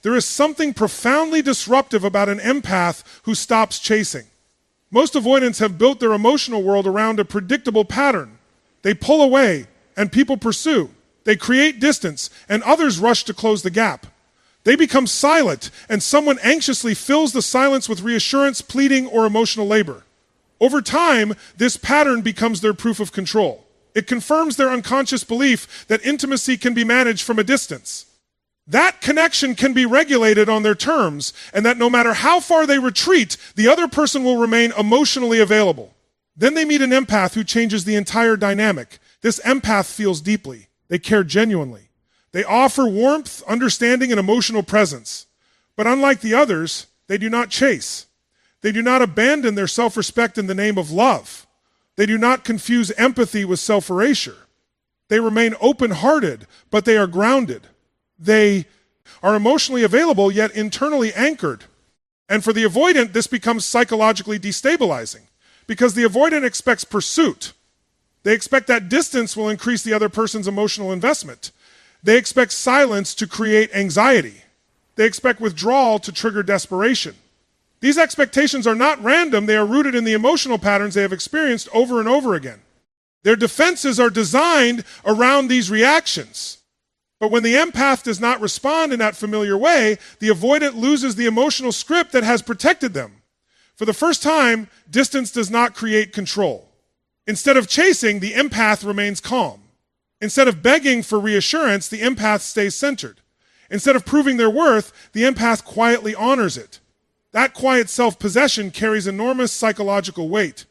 There is something profoundly disruptive about an empath who stops chasing. Most avoidants have built their emotional world around a predictable pattern. They pull away, and people pursue. They create distance, and others rush to close the gap. They become silent, and someone anxiously fills the silence with reassurance, pleading, or emotional labor. Over time, this pattern becomes their proof of control. It confirms their unconscious belief that intimacy can be managed from a distance. That connection can be regulated on their terms, and that no matter how far they retreat, the other person will remain emotionally available. Then they meet an empath who changes the entire dynamic. This empath feels deeply. They care genuinely. They offer warmth, understanding, and emotional presence. But unlike the others, they do not chase. They do not abandon their self-respect in the name of love. They do not confuse empathy with self-erasure. They remain open-hearted, but they are grounded. They are emotionally available, yet internally anchored. And for the avoidant, this becomes psychologically destabilizing, because the avoidant expects pursuit. They expect that distance will increase the other person's emotional investment. They expect silence to create anxiety. They expect withdrawal to trigger desperation. These expectations are not random. They are rooted in the emotional patterns they have experienced over and over again. Their defenses are designed around these reactions. But when the empath does not respond in that familiar way, the avoidant loses the emotional script that has protected them. For the first time, distance does not create control. Instead of chasing, the empath remains calm. Instead of begging for reassurance, the empath stays centered. Instead of proving their worth, the empath quietly honors it. That quiet self-possession carries enormous psychological weight.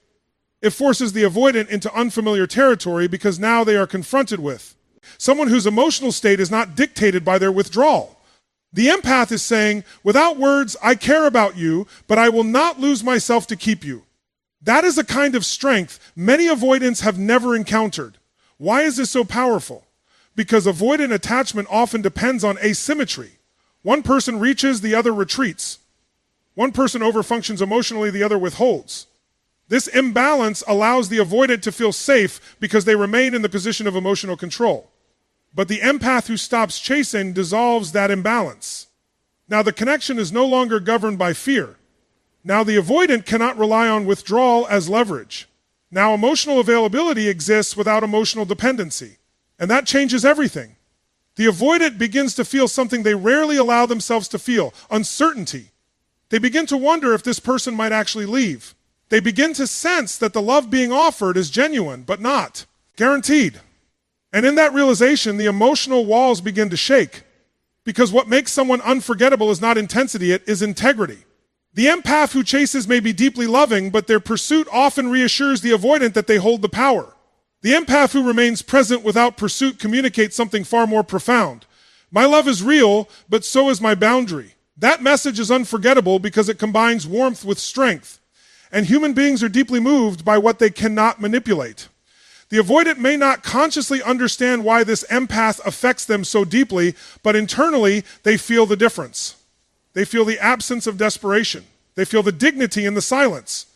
It forces the avoidant into unfamiliar territory because now they are confronted with someone whose emotional state is not dictated by their withdrawal. The empath is saying, without words, I care about you, but I will not lose myself to keep you. That is a kind of strength many avoidants have never encountered. Why is this so powerful? Because avoidant attachment often depends on asymmetry. One person reaches, the other retreats. One person overfunctions emotionally, the other withholds. This imbalance allows the avoidant to feel safe because they remain in the position of emotional control. But the empath who stops chasing dissolves that imbalance. Now the connection is no longer governed by fear. Now the avoidant cannot rely on withdrawal as leverage. Now emotional availability exists without emotional dependency. And that changes everything. The avoidant begins to feel something they rarely allow themselves to feel, uncertainty. They begin to wonder if this person might actually leave. They begin to sense that the love being offered is genuine, but not guaranteed. And in that realization, the emotional walls begin to shake. Because what makes someone unforgettable is not intensity, it is integrity. The empath who chases may be deeply loving, but their pursuit often reassures the avoidant that they hold the power. The empath who remains present without pursuit communicates something far more profound. My love is real, but so is my boundary. That message is unforgettable because it combines warmth with strength. And human beings are deeply moved by what they cannot manipulate. The avoidant may not consciously understand why this empath affects them so deeply, but internally they feel the difference. They feel the absence of desperation. They feel the dignity in the silence.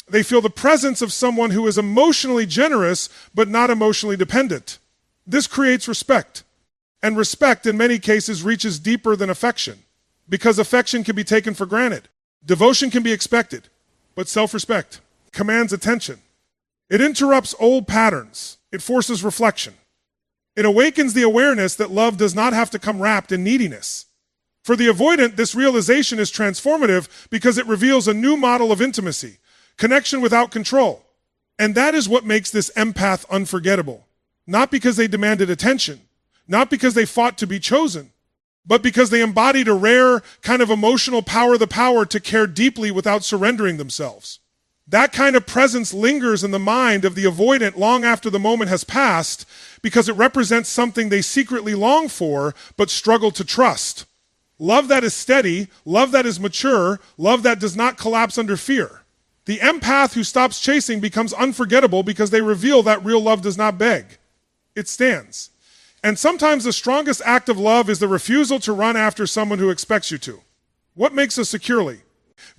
They feel the presence of someone who is emotionally generous, but not emotionally dependent. This creates respect. And respect, in many cases, reaches deeper than affection. Because affection can be taken for granted. Devotion can be expected. But self-respect commands attention. It interrupts old patterns. It forces reflection. It awakens the awareness that love does not have to come wrapped in neediness. For the avoidant, this realization is transformative because it reveals a new model of intimacy, connection without control. And that is what makes this empath unforgettable. Not because they demanded attention, not because they fought to be chosen, but because they embodied a rare kind of emotional power, the power to care deeply without surrendering themselves. That kind of presence lingers in the mind of the avoidant long after the moment has passed because it represents something they secretly long for but struggle to trust. Love that is steady, love that is mature, love that does not collapse under fear. The empath who stops chasing becomes unforgettable because they reveal that real love does not beg. It stands. And sometimes the strongest act of love is the refusal to run after someone who expects you to. What makes a securely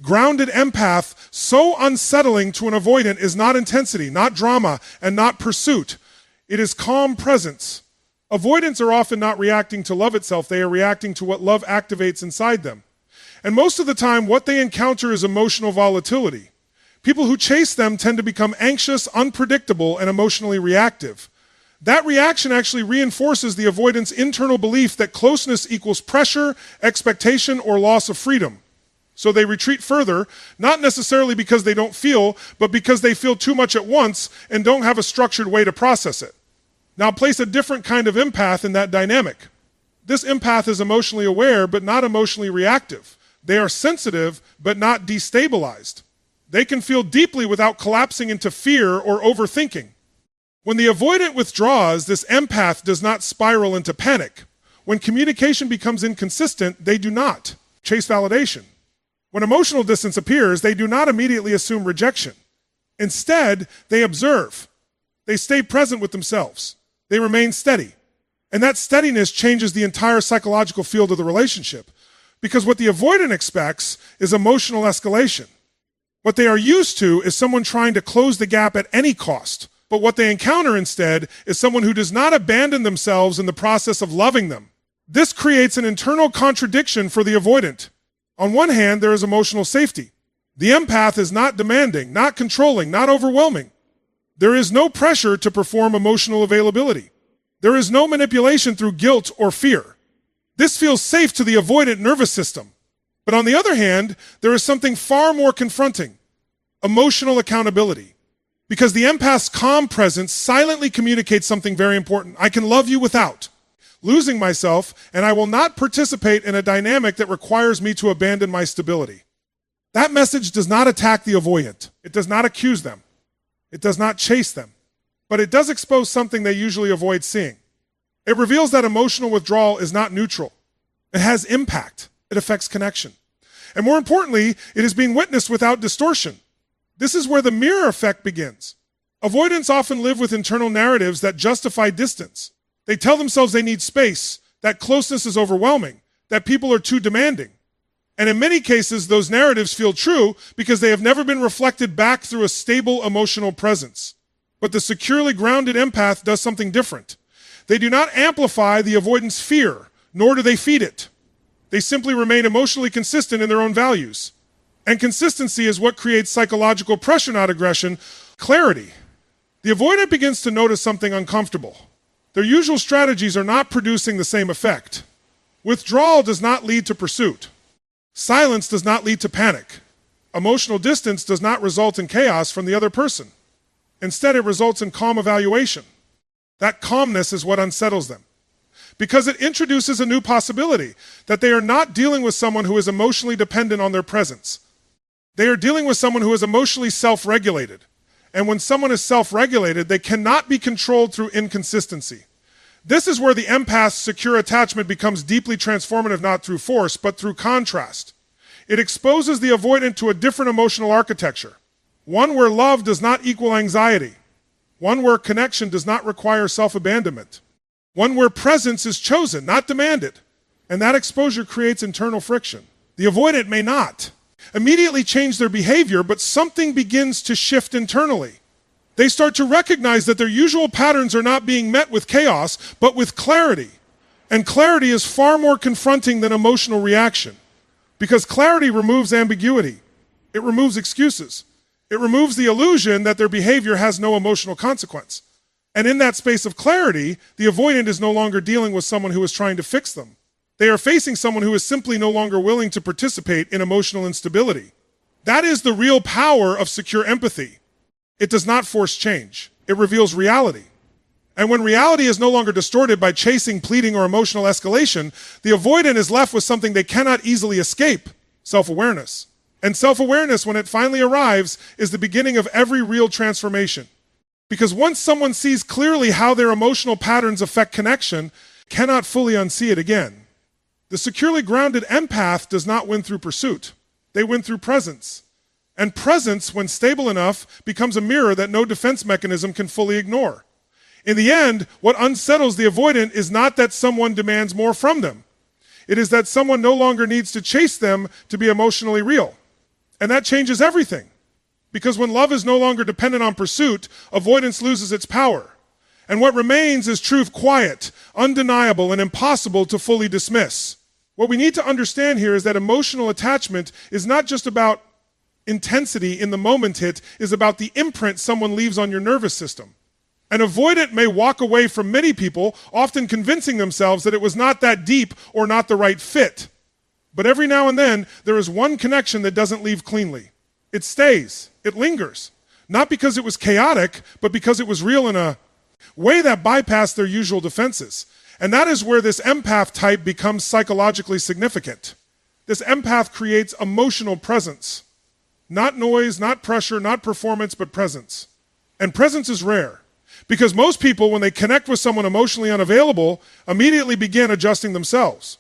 grounded empath so unsettling to an avoidant is not intensity, not drama, and not pursuit. It is calm presence. Avoidants are often not reacting to love itself, they are reacting to what love activates inside them. And most of the time, what they encounter is emotional volatility. People who chase them tend to become anxious, unpredictable, and emotionally reactive. That reaction actually reinforces the avoidant's internal belief that closeness equals pressure, expectation, or loss of freedom. So they retreat further, not necessarily because they don't feel, but because they feel too much at once and don't have a structured way to process it. Now place a different kind of empath in that dynamic. This empath is emotionally aware, but not emotionally reactive. They are sensitive, but not destabilized. They can feel deeply without collapsing into fear or overthinking. When the avoidant withdraws, this empath does not spiral into panic. When communication becomes inconsistent, they do not chase validation. When emotional distance appears, they do not immediately assume rejection. Instead, they observe. They stay present with themselves. They remain steady. And that steadiness changes the entire psychological field of the relationship. Because what the avoidant expects is emotional escalation. What they are used to is someone trying to close the gap at any cost. But what they encounter instead is someone who does not abandon themselves in the process of loving them. This creates an internal contradiction for the avoidant. On one hand, there is emotional safety. The empath is not demanding, not controlling, not overwhelming. There is no pressure to perform emotional availability. There is no manipulation through guilt or fear. This feels safe to the avoidant nervous system. But on the other hand, there is something far more confronting: emotional accountability. Because the empath's calm presence silently communicates something very important. I can love you without losing myself, and I will not participate in a dynamic that requires me to abandon my stability. That message does not attack the avoidant. It does not accuse them. It does not chase them. But it does expose something they usually avoid seeing. It reveals that emotional withdrawal is not neutral. It has impact. It affects connection. And more importantly, it is being witnessed without distortion. This is where the mirror effect begins. Avoidants often live with internal narratives that justify distance. They tell themselves they need space, that closeness is overwhelming, that people are too demanding. And in many cases, those narratives feel true because they have never been reflected back through a stable emotional presence. But the securely grounded empath does something different. They do not amplify the avoidant's fear, nor do they feed it. They simply remain emotionally consistent in their own values. And consistency is what creates psychological pressure, not aggression, clarity. The avoidant begins to notice something uncomfortable. Their usual strategies are not producing the same effect. Withdrawal does not lead to pursuit. Silence does not lead to panic. Emotional distance does not result in chaos from the other person. Instead, it results in calm evaluation. That calmness is what unsettles them. Because it introduces a new possibility, that they are not dealing with someone who is emotionally dependent on their presence. They are dealing with someone who is emotionally self-regulated. And when someone is self-regulated, they cannot be controlled through inconsistency. This is where the empath's secure attachment becomes deeply transformative, not through force, but through contrast. It exposes the avoidant to a different emotional architecture. One where love does not equal anxiety. One where connection does not require self-abandonment. One where presence is chosen, not demanded. And that exposure creates internal friction. The avoidant may not immediately change their behavior, but something begins to shift internally. They start to recognize that their usual patterns are not being met with chaos, but with clarity. And clarity is far more confronting than emotional reaction. Because clarity removes ambiguity. It removes excuses. It removes the illusion that their behavior has no emotional consequence. And in that space of clarity, the avoidant is no longer dealing with someone who is trying to fix them. They are facing someone who is simply no longer willing to participate in emotional instability. That is the real power of secure empathy. It does not force change. It reveals reality. And when reality is no longer distorted by chasing, pleading, or emotional escalation, the avoidant is left with something they cannot easily escape: self-awareness. And self-awareness, when it finally arrives, is the beginning of every real transformation. Because once someone sees clearly how their emotional patterns affect connection, cannot fully unsee it again. The securely grounded empath does not win through pursuit. They win through presence. And presence, when stable enough, becomes a mirror that no defense mechanism can fully ignore. In the end, what unsettles the avoidant is not that someone demands more from them. It is that someone no longer needs to chase them to be emotionally real. And that changes everything. Because when love is no longer dependent on pursuit, avoidance loses its power. And what remains is truth quiet, undeniable, and impossible to fully dismiss. What we need to understand here is that emotional attachment is not just about intensity in the moment it is about the imprint someone leaves on your nervous system. An avoidant may walk away from many people, often convincing themselves that it was not that deep or not the right fit. But every now and then, there is one connection that doesn't leave cleanly. It stays. It lingers. Not because it was chaotic, but because it was real in a way that bypassed their usual defenses. And that is where this empath type becomes psychologically significant. This empath creates emotional presence. Not noise, not pressure, not performance, but presence. And presence is rare. Because most people, when they connect with someone emotionally unavailable, immediately begin adjusting themselves.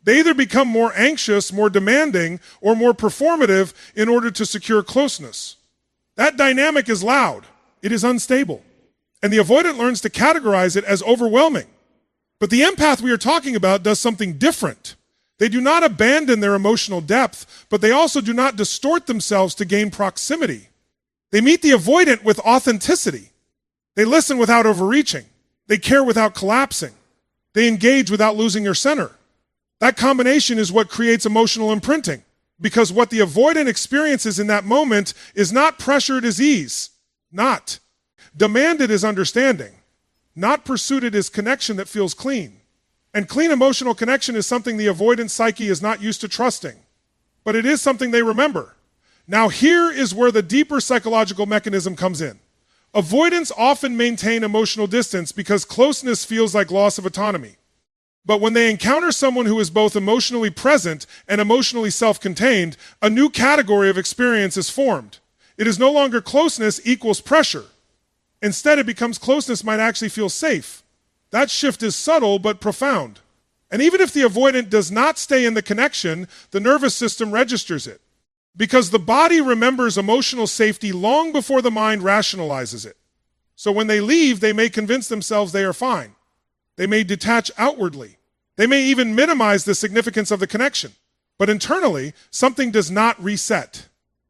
They either become more anxious, more demanding, or more performative in order to secure closeness. That dynamic is loud. It is unstable. And the avoidant learns to categorize it as overwhelming. But the empath we are talking about does something different. They do not abandon their emotional depth, but they also do not distort themselves to gain proximity. They meet the avoidant with authenticity. They listen without overreaching. They care without collapsing. They engage without losing their center. That combination is what creates emotional imprinting, because what the avoidant experiences in that moment is not pressured as ease, not demanded as understanding, not pursued as connection that feels clean. And clean emotional connection is something the avoidant psyche is not used to trusting, but it is something they remember. Now here is where the deeper psychological mechanism comes in. Avoidants often maintain emotional distance because closeness feels like loss of autonomy. But when they encounter someone who is both emotionally present and emotionally self-contained, a new category of experience is formed. It is no longer closeness equals pressure. Instead, it becomes closeness might actually feel safe. That shift is subtle but profound. And even if the avoidant does not stay in the connection, the nervous system registers it. Because the body remembers emotional safety long before the mind rationalizes it. So when they leave, they may convince themselves they are fine. They may detach outwardly. They may even minimize the significance of the connection. But internally, something does not reset.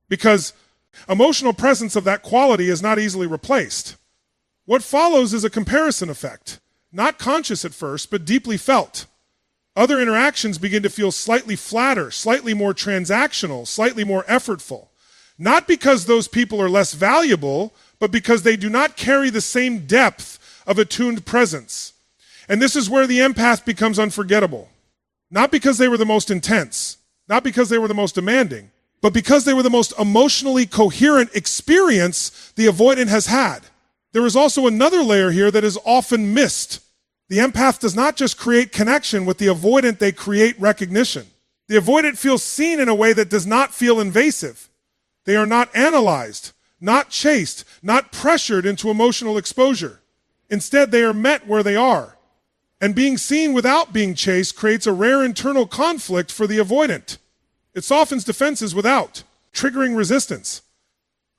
Because emotional presence of that quality is not easily replaced. What follows is a comparison effect. Not conscious at first, but deeply felt. Other interactions begin to feel slightly flatter, slightly more transactional, slightly more effortful. Not because those people are less valuable, but because they do not carry the same depth of attuned presence. And this is where the empath becomes unforgettable. Not because they were the most intense, not because they were the most demanding, but because they were the most emotionally coherent experience the avoidant has had. There is also another layer here that is often missed. The empath does not just create connection with the avoidant, they create recognition. The avoidant feels seen in a way that does not feel invasive. They are not analyzed, not chased, not pressured into emotional exposure. Instead, they are met where they are. And being seen without being chased creates a rare internal conflict for the avoidant. It softens defenses without triggering resistance.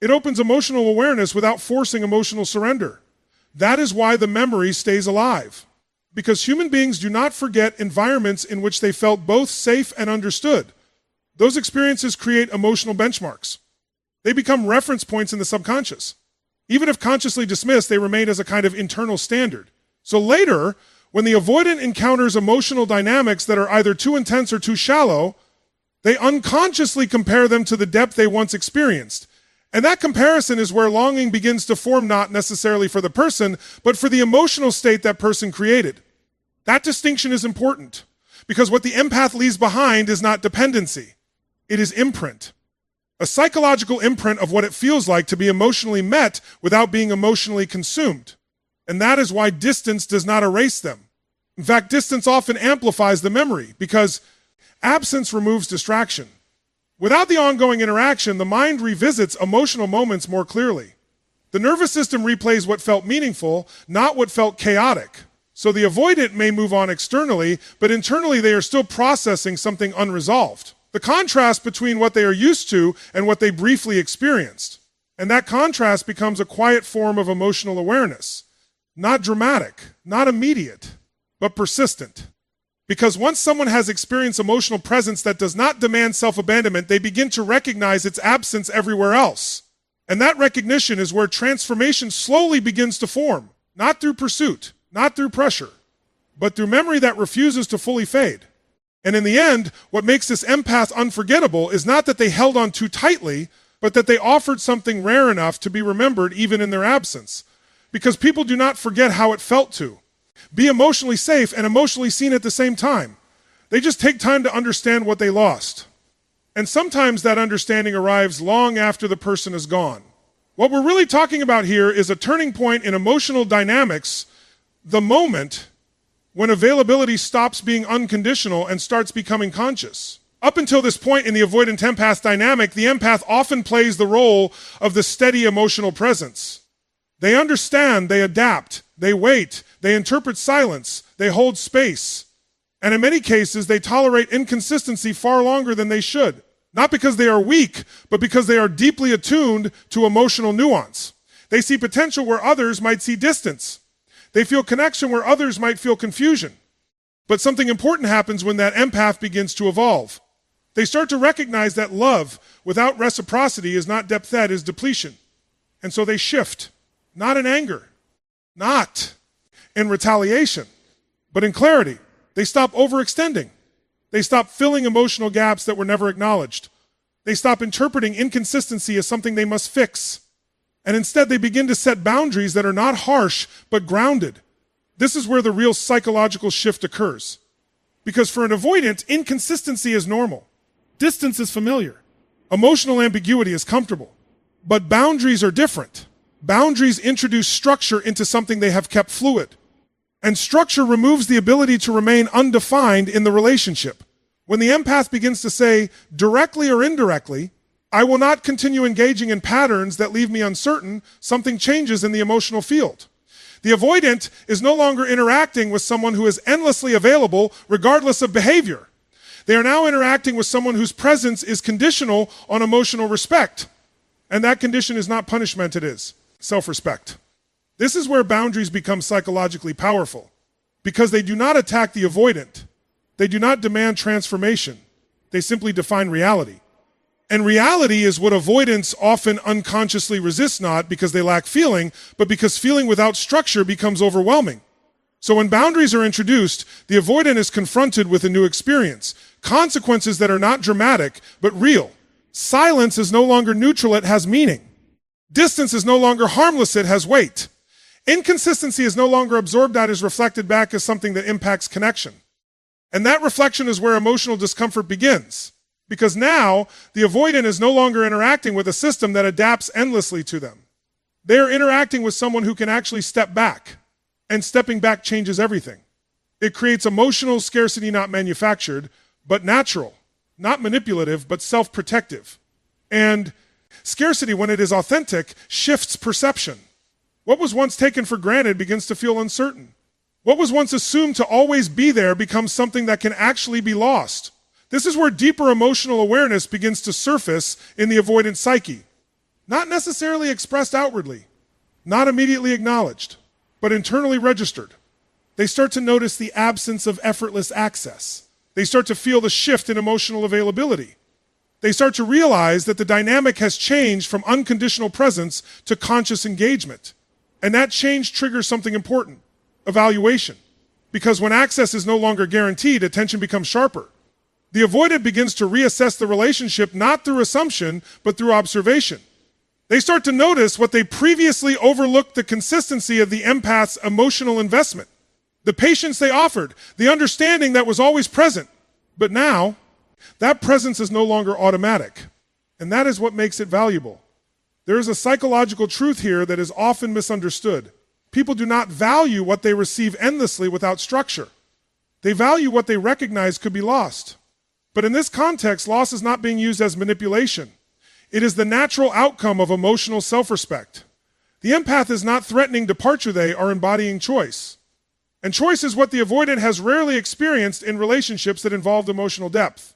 It opens emotional awareness without forcing emotional surrender. That is why the memory stays alive. Because human beings do not forget environments in which they felt both safe and understood. Those experiences create emotional benchmarks. They become reference points in the subconscious. Even if consciously dismissed, they remain as a kind of internal standard. So later, when the avoidant encounters emotional dynamics that are either too intense or too shallow, they unconsciously compare them to the depth they once experienced. And that comparison is where longing begins to form, not necessarily for the person, but for the emotional state that person created. That distinction is important, because what the empath leaves behind is not dependency. It is imprint. A psychological imprint of what it feels like to be emotionally met without being emotionally consumed. And that is why distance does not erase them. In fact, distance often amplifies the memory, because absence removes distraction. Without the ongoing interaction, the mind revisits emotional moments more clearly. The nervous system replays what felt meaningful, not what felt chaotic. So the avoidant may move on externally, but internally they are still processing something unresolved. The contrast between what they are used to and what they briefly experienced. And that contrast becomes a quiet form of emotional awareness. Not dramatic, not immediate, but persistent. Because once someone has experienced emotional presence that does not demand self-abandonment, they begin to recognize its absence everywhere else. And that recognition is where transformation slowly begins to form. Not through pursuit, not through pressure, but through memory that refuses to fully fade. And in the end, what makes this empath unforgettable is not that they held on too tightly, but that they offered something rare enough to be remembered even in their absence. Because people do not forget how it felt to be emotionally safe and emotionally seen at the same time. They just take time to understand what they lost. And sometimes that understanding arrives long after the person is gone. What we're really talking about here is a turning point in emotional dynamics, the moment when availability stops being unconditional and starts becoming conscious. Up until this point in the avoidant-empath dynamic, the empath often plays the role of the steady emotional presence. They understand, they adapt, they wait, they interpret silence, they hold space. And in many cases, they tolerate inconsistency far longer than they should. Not because they are weak, but because they are deeply attuned to emotional nuance. They see potential where others might see distance. They feel connection where others might feel confusion. But something important happens when that empath begins to evolve. They start to recognize that love without reciprocity is not depth, that is depletion. And so they shift, not in anger, not in retaliation, but in clarity. They stop overextending. They stop filling emotional gaps that were never acknowledged. They stop interpreting inconsistency as something they must fix. And instead, they begin to set boundaries that are not harsh, but grounded. This is where the real psychological shift occurs. Because for an avoidant, inconsistency is normal. Distance is familiar. Emotional ambiguity is comfortable. But boundaries are different. Boundaries introduce structure into something they have kept fluid. And structure removes the ability to remain undefined in the relationship. When the empath begins to say, directly or indirectly, I will not continue engaging in patterns that leave me uncertain, something changes in the emotional field. The avoidant is no longer interacting with someone who is endlessly available, regardless of behavior. They are now interacting with someone whose presence is conditional on emotional respect. And that condition is not punishment, it is self-respect. This is where boundaries become psychologically powerful, because they do not attack the avoidant. They do not demand transformation. They simply define reality. And reality is what avoidants often unconsciously resist, not because they lack feeling, but because feeling without structure becomes overwhelming. So when boundaries are introduced, the avoidant is confronted with a new experience. Consequences that are not dramatic, but real. Silence is no longer neutral, it has meaning. Distance is no longer harmless, it has weight. Inconsistency is no longer absorbed out, is reflected back as something that impacts connection. And that reflection is where emotional discomfort begins. Because now, the avoidant is no longer interacting with a system that adapts endlessly to them. They are interacting with someone who can actually step back. And stepping back changes everything. It creates emotional scarcity not manufactured, but natural. Not manipulative, but self-protective. And scarcity, when it is authentic, shifts perception. What was once taken for granted begins to feel uncertain. What was once assumed to always be there becomes something that can actually be lost. This is where deeper emotional awareness begins to surface in the avoidant psyche. Not necessarily expressed outwardly, not immediately acknowledged, but internally registered. They start to notice the absence of effortless access. They start to feel the shift in emotional availability. They start to realize that the dynamic has changed from unconditional presence to conscious engagement. And that change triggers something important, evaluation. Because when access is no longer guaranteed, attention becomes sharper. The avoidant begins to reassess the relationship not through assumption, but through observation. They start to notice what they previously overlooked: the consistency of the empath's emotional investment, the patience they offered, the understanding that was always present. But now, that presence is no longer automatic. And that is what makes it valuable. There is a psychological truth here that is often misunderstood. People do not value what they receive endlessly without structure. They value what they recognize could be lost. But in this context, loss is not being used as manipulation. It is the natural outcome of emotional self-respect. The empath is not threatening departure, they are embodying choice. And choice is what the avoidant has rarely experienced in relationships that involved emotional depth.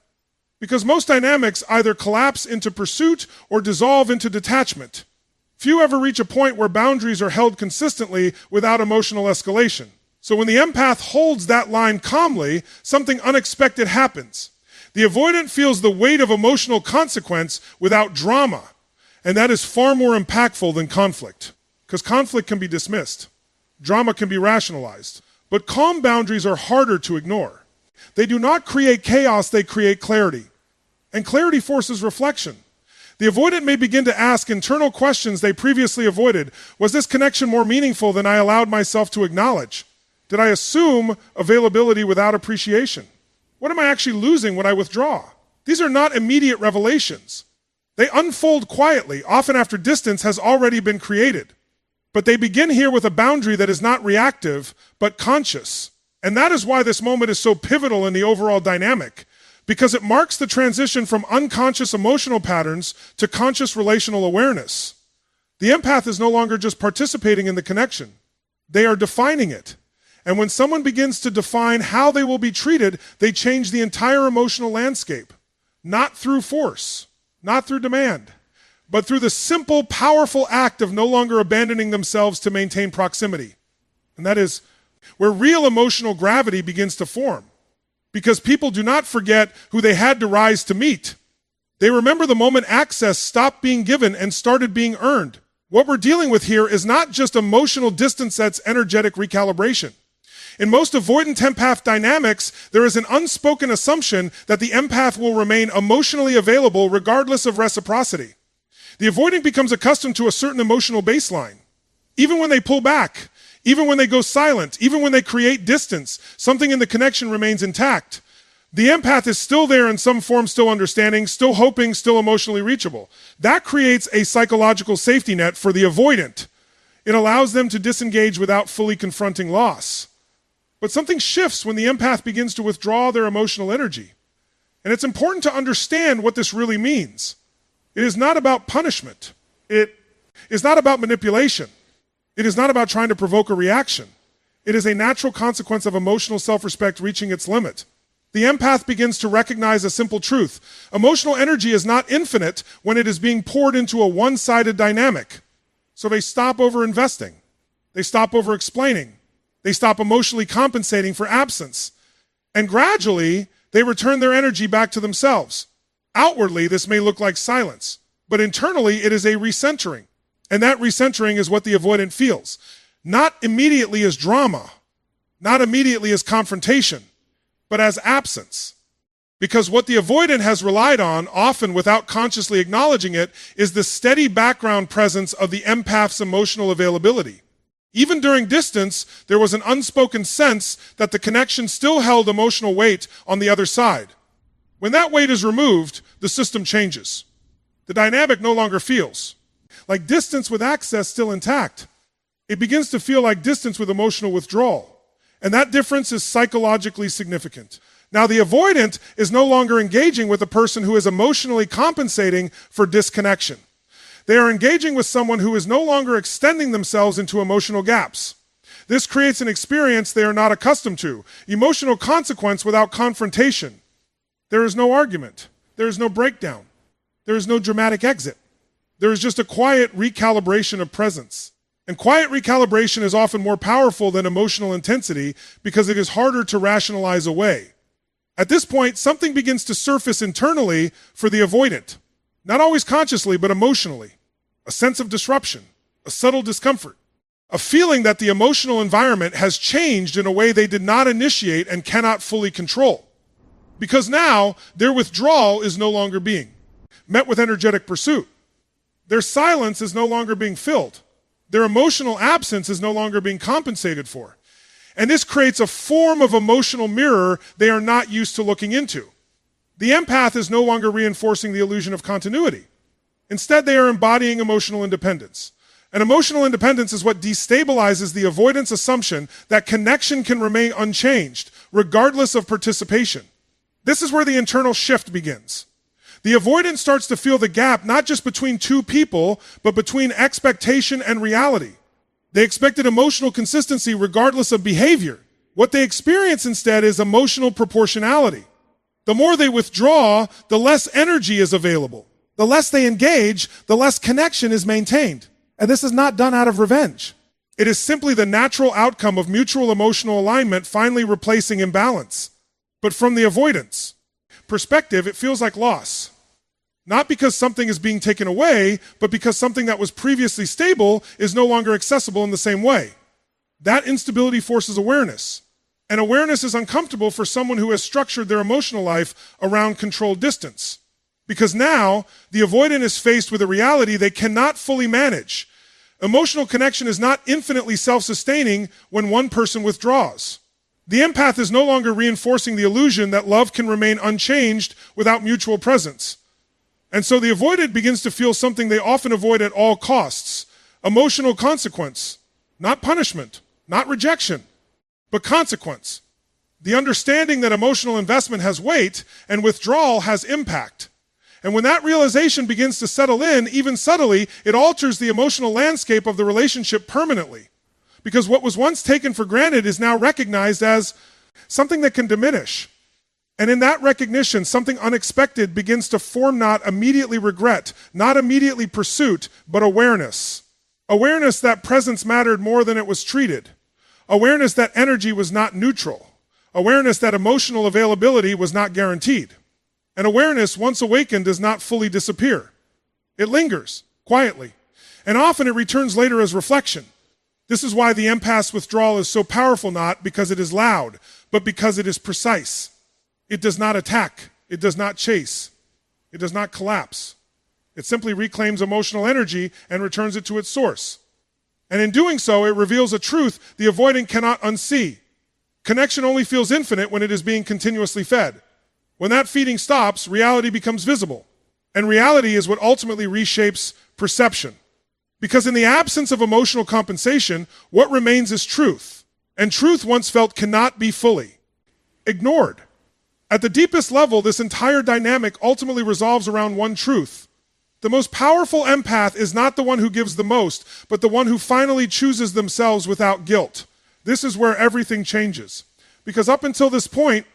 Because most dynamics either collapse into pursuit or dissolve into detachment. Few ever reach a point where boundaries are held consistently without emotional escalation. So when the empath holds that line calmly, something unexpected happens. The avoidant feels the weight of emotional consequence without drama. And that is far more impactful than conflict. Because conflict can be dismissed. Drama can be rationalized. But calm boundaries are harder to ignore. They do not create chaos, they create clarity. And clarity forces reflection. The avoidant may begin to ask internal questions they previously avoided. Was this connection more meaningful than I allowed myself to acknowledge? Did I assume availability without appreciation? What am I actually losing when I withdraw? These are not immediate revelations. They unfold quietly, often after distance has already been created. But they begin here with a boundary that is not reactive, but conscious. And that is why this moment is so pivotal in the overall dynamic, because it marks the transition from unconscious emotional patterns to conscious relational awareness. The empath is no longer just participating in the connection. They are defining it. And when someone begins to define how they will be treated, they change the entire emotional landscape. Not through force, not through demand, but through the simple, powerful act of no longer abandoning themselves to maintain proximity. And that is where real emotional gravity begins to form. Because people do not forget who they had to rise to meet. They remember the moment access stopped being given and started being earned. What we're dealing with here is not just emotional distance, that's energetic recalibration. In most avoidant empath dynamics, there is an unspoken assumption that the empath will remain emotionally available regardless of reciprocity. The avoidant becomes accustomed to a certain emotional baseline. Even when they pull back, even when they go silent, even when they create distance, something in the connection remains intact. The empath is still there in some form, still understanding, still hoping, still emotionally reachable. That creates a psychological safety net for the avoidant. It allows them to disengage without fully confronting loss. But something shifts when the empath begins to withdraw their emotional energy. And it's important to understand what this really means. It is not about punishment. It is not about manipulation. It is not about trying to provoke a reaction. It is a natural consequence of emotional self-respect reaching its limit. The empath begins to recognize a simple truth. Emotional energy is not infinite when it is being poured into a one-sided dynamic. So they stop over-investing. They stop over-explaining. They stop emotionally compensating for absence. And gradually, they return their energy back to themselves. Outwardly, this may look like silence, but internally, it is a recentering. And that recentering is what the avoidant feels. Not immediately as drama, not immediately as confrontation, but as absence. Because what the avoidant has relied on, often without consciously acknowledging it, is the steady background presence of the empath's emotional availability. Even during distance, there was an unspoken sense that the connection still held emotional weight on the other side. When that weight is removed, the system changes. The dynamic no longer feels like distance with access still intact. It begins to feel like distance with emotional withdrawal. And that difference is psychologically significant. Now, the avoidant is no longer engaging with a person who is emotionally compensating for disconnection. They are engaging with someone who is no longer extending themselves into emotional gaps. This creates an experience they are not accustomed to, emotional consequence without confrontation. There is no argument. There is no breakdown. There is no dramatic exit. There is just a quiet recalibration of presence. And quiet recalibration is often more powerful than emotional intensity because it is harder to rationalize away. At this point, something begins to surface internally for the avoidant. Not always consciously, but emotionally. A sense of disruption, a subtle discomfort, a feeling that the emotional environment has changed in a way they did not initiate and cannot fully control. Because now, their withdrawal is no longer being met with energetic pursuit. Their silence is no longer being filled. Their emotional absence is no longer being compensated for. And this creates a form of emotional mirror they are not used to looking into. The empath is no longer reinforcing the illusion of continuity. Instead, they are embodying emotional independence. And emotional independence is what destabilizes the avoidance assumption that connection can remain unchanged, regardless of participation. This is where the internal shift begins. The avoidant starts to feel the gap not just between two people, but between expectation and reality. They expected emotional consistency regardless of behavior. What they experience instead is emotional proportionality. The more they withdraw, the less energy is available. The less they engage, the less connection is maintained. And this is not done out of revenge. It is simply the natural outcome of mutual emotional alignment finally replacing imbalance. But from the avoidance perspective, it feels like loss. Not because something is being taken away, but because something that was previously stable is no longer accessible in the same way. That instability forces awareness. And awareness is uncomfortable for someone who has structured their emotional life around controlled distance. Because now, the avoidant is faced with a reality they cannot fully manage. Emotional connection is not infinitely self-sustaining when one person withdraws. The empath is no longer reinforcing the illusion that love can remain unchanged without mutual presence. And so the avoidant begins to feel something they often avoid at all costs: emotional consequence, not punishment, not rejection, but consequence. The understanding that emotional investment has weight and withdrawal has impact. And when that realization begins to settle in, even subtly, it alters the emotional landscape of the relationship permanently. Because what was once taken for granted is now recognized as something that can diminish. And in that recognition, something unexpected begins to form not immediately regret, not immediately pursuit, but awareness. Awareness that presence mattered more than it was treated. Awareness that energy was not neutral. Awareness that emotional availability was not guaranteed. And awareness, once awakened, does not fully disappear. It lingers, quietly. And often it returns later as reflection. This is why the empath's withdrawal is so powerful, not because it is loud, but because it is precise. It does not attack. It does not chase. It does not collapse. It simply reclaims emotional energy and returns it to its source. And in doing so, it reveals a truth the avoidant cannot unsee. Connection only feels infinite when it is being continuously fed. When that feeding stops, reality becomes visible. And reality is what ultimately reshapes perception. Because in the absence of emotional compensation, what remains is truth. And truth once felt cannot be fully ignored. At the deepest level, this entire dynamic ultimately resolves around one truth. The most powerful empath is not the one who gives the most, but the one who finally chooses themselves without guilt. This is where everything changes. Because up until this point,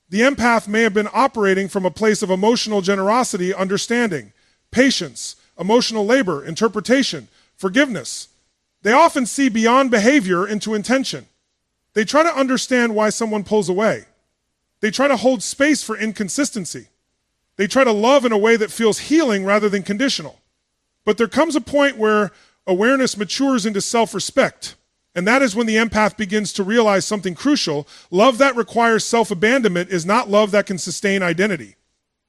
the empath may have been operating from a place of emotional generosity, understanding, patience, emotional labor, interpretation, forgiveness. They often see beyond behavior into intention. They try to understand why someone pulls away. They try to hold space for inconsistency. They try to love in a way that feels healing rather than conditional. But there comes a point where awareness matures into self-respect. And that is when the empath begins to realize something crucial. Love that requires self-abandonment is not love that can sustain identity.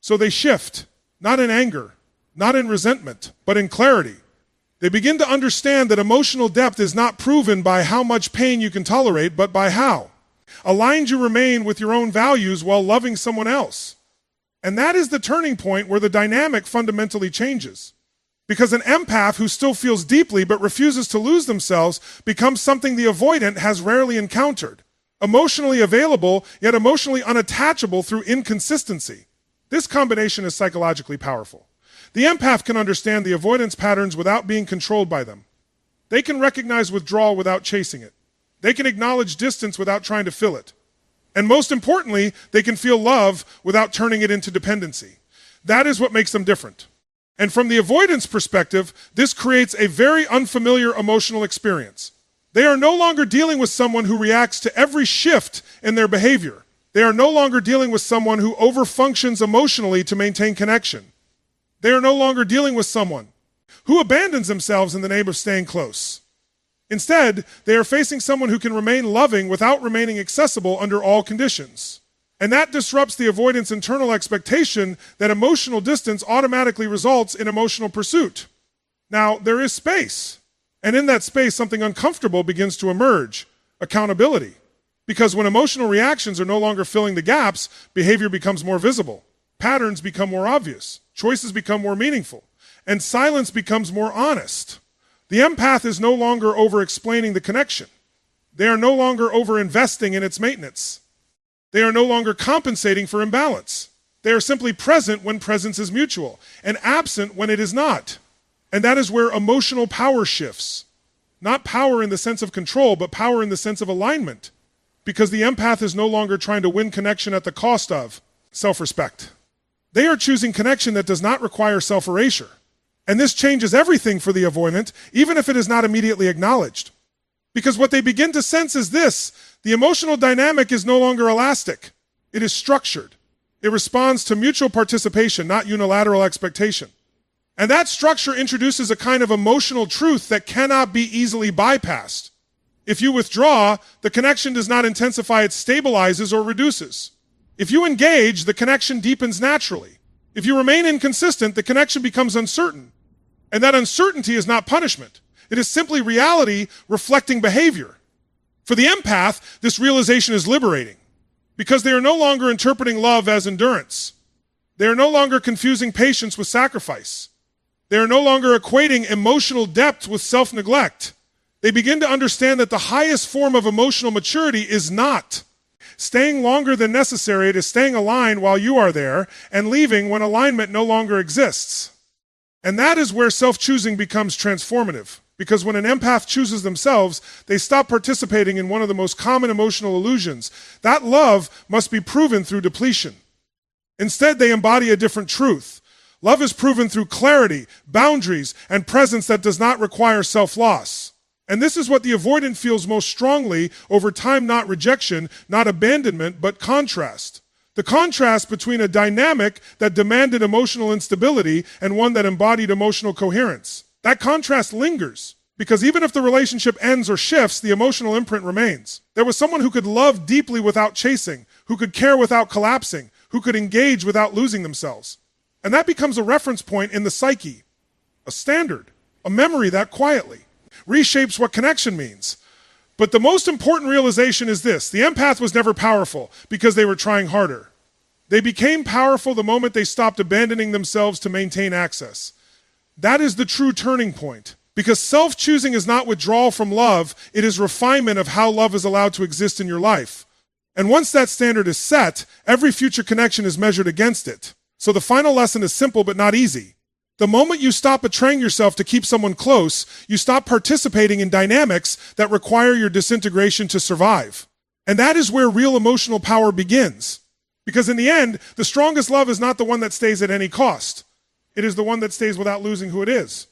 So they shift, not in anger, not in resentment, but in clarity. They begin to understand that emotional depth is not proven by how much pain you can tolerate, but by how aligned you remain with your own values while loving someone else. And that is the turning point where the dynamic fundamentally changes. Because an empath who still feels deeply but refuses to lose themselves becomes something the avoidant has rarely encountered. Emotionally available, yet emotionally unattachable through inconsistency. This combination is psychologically powerful. The empath can understand the avoidance patterns without being controlled by them. They can recognize withdrawal without chasing it. They can acknowledge distance without trying to fill it. And most importantly, they can feel love without turning it into dependency. That is what makes them different. And from the avoidance perspective, this creates a very unfamiliar emotional experience. They are no longer dealing with someone who reacts to every shift in their behavior. They are no longer dealing with someone who overfunctions emotionally to maintain connection. They are no longer dealing with someone who abandons themselves in the name of staying close. Instead, they are facing someone who can remain loving without remaining accessible under all conditions. And that disrupts the avoidant's internal expectation that emotional distance automatically results in emotional pursuit. Now, there is space. And in that space, something uncomfortable begins to emerge: accountability. Because when emotional reactions are no longer filling the gaps, behavior becomes more visible. Patterns become more obvious. Choices become more meaningful. And silence becomes more honest. The empath is no longer over-explaining the connection. They are no longer over-investing in its maintenance. They are no longer compensating for imbalance. They are simply present when presence is mutual, and absent when it is not. And that is where emotional power shifts. Not power in the sense of control, but power in the sense of alignment. Because the empath is no longer trying to win connection at the cost of self-respect. They are choosing connection that does not require self-erasure. And this changes everything for the avoidant, even if it is not immediately acknowledged. Because what they begin to sense is this: the emotional dynamic is no longer elastic. It is structured. It responds to mutual participation, not unilateral expectation. And that structure introduces a kind of emotional truth that cannot be easily bypassed. If you withdraw, the connection does not intensify, it stabilizes or reduces. If you engage, the connection deepens naturally. If you remain inconsistent, the connection becomes uncertain. And that uncertainty is not punishment. It is simply reality reflecting behavior. For the empath, this realization is liberating because they are no longer interpreting love as endurance. They are no longer confusing patience with sacrifice. They are no longer equating emotional depth with self-neglect. They begin to understand that the highest form of emotional maturity is not staying longer than necessary. It is staying aligned while you are there and leaving when alignment no longer exists. And that is where self-choosing becomes transformative. Because when an empath chooses themselves, they stop participating in one of the most common emotional illusions. That love must be proven through depletion. Instead, they embody a different truth. Love is proven through clarity, boundaries, and presence that does not require self-loss. And this is what the avoidant feels most strongly over time, not rejection, not abandonment, but contrast. The contrast between a dynamic that demanded emotional instability and one that embodied emotional coherence. That contrast lingers, because even if the relationship ends or shifts, the emotional imprint remains. There was someone who could love deeply without chasing, who could care without collapsing, who could engage without losing themselves. And that becomes a reference point in the psyche, a standard, a memory that quietly reshapes what connection means. But the most important realization is this: the empath was never powerful because they were trying harder. They became powerful the moment they stopped abandoning themselves to maintain access. That is the true turning point. Because self-choosing is not withdrawal from love, it is refinement of how love is allowed to exist in your life. And once that standard is set, every future connection is measured against it. So the final lesson is simple but not easy. The moment you stop betraying yourself to keep someone close, you stop participating in dynamics that require your disintegration to survive. And that is where real emotional power begins. Because in the end, the strongest love is not the one that stays at any cost. It is the one that stays without losing who it is.